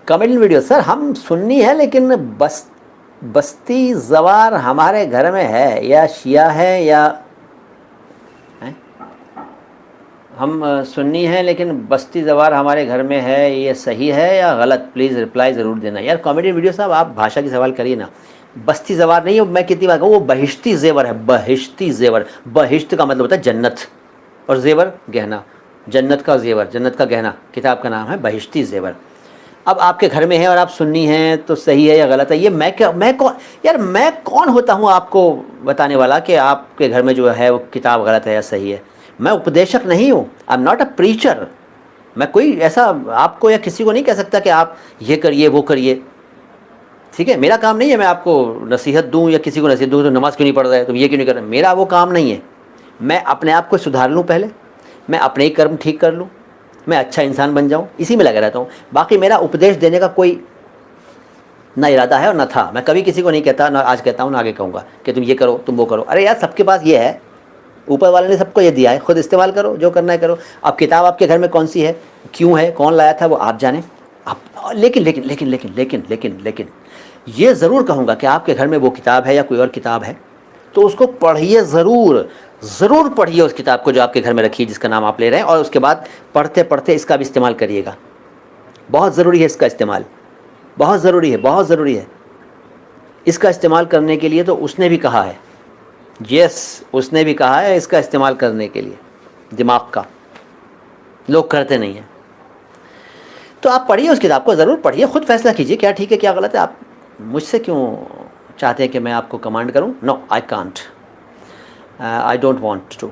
Comedian video sir, हम सुन्नी है लेकिन बस्ती ज़वार हमारे घर में है, या शिया है या है? हम सुन्नी हैं लेकिन बस्ती ज़वार हमारे घर में है, ये सही है या गलत? प्लीज़ रिप्लाई ज़रूर देना। यार कॉमेडी वीडियो साहब, आप भाषा की सवाल करिए ना। बस्ती ज़वार नहीं, मैं कितनी बार कहूँ, वो बहिश्ती ज़ेवर है, बहिश्ती ज़ेवर। बहिश्त का मतलब होता है जन्नत, और ज़ेवर गहना, जन्नत का ज़ेवर, जन्नत का गहना। किताब का नाम है बहिश्ती ज़ेवर। अब आपके घर में है और आप सुन्नी हैं तो सही है या गलत है, ये मैं कौन यार, मैं कौन होता हूँ आपको बताने वाला कि आपके घर में जो है वो किताब गलत है या सही है? मैं उपदेशक नहीं हूँ, I am not a preacher. मैं कोई ऐसा आपको या किसी को नहीं कह सकता कि आप ये करिए वो करिए, ठीक है? मेरा काम नहीं है मैं आपको नसीहत दूँ या किसी को नसीहत दूँ तो नमाज़ क्यों नहीं पढ़ रहे, तुम ये क्यों नहीं कर रहे, मेरा वो काम नहीं है। मैं अपने आप को सुधार लूँ पहले, मैं अपने ही कर्म ठीक कर लूँ, मैं अच्छा इंसान बन जाऊँ, इसी में लगा रहता हूँ। बाकी मेरा उपदेश देने का कोई ना इरादा है और ना था। मैं कभी किसी को नहीं कहता, ना आज कहता हूँ ना आगे कहूँगा कि तुम ये करो तुम वो करो। अरे यार, सबके पास ये है, ऊपर वाले ने सबको ये दिया है, खुद इस्तेमाल करो, जो करना है करो। अब किताब आपके घर में कौन सी है, क्यों है, कौन लाया था, वो आप जाने। आप लेकिन लेकिन लेकिन लेकिन लेकिन लेकिन लेकिन ये ज़रूर कहूँगा कि आपके घर में वो किताब है या कोई और किताब है तो उसको पढ़िए, ज़रूर ज़रूर पढ़िए उस किताब को जो आपके घर में रखी है, जिसका नाम आप ले रहे हैं, और उसके बाद पढ़ते पढ़ते इसका भी इस्तेमाल करिएगा। बहुत ज़रूरी है इसका इस्तेमाल, बहुत ज़रूरी है, बहुत ज़रूरी है। इसका इस्तेमाल करने के लिए तो उसने भी कहा है, यस, उसने भी कहा है इसका इस्तेमाल करने के लिए, दिमाग का। लोग करते नहीं हैं। तो आप पढ़िए उस किताब को, ज़रूर पढ़िए, खुद फैसला कीजिए क्या ठीक है क्या गलत है। आप मुझसे क्यों चाहते हैं कि मैं आपको कमांड करूं? No, I can't, I don't want to.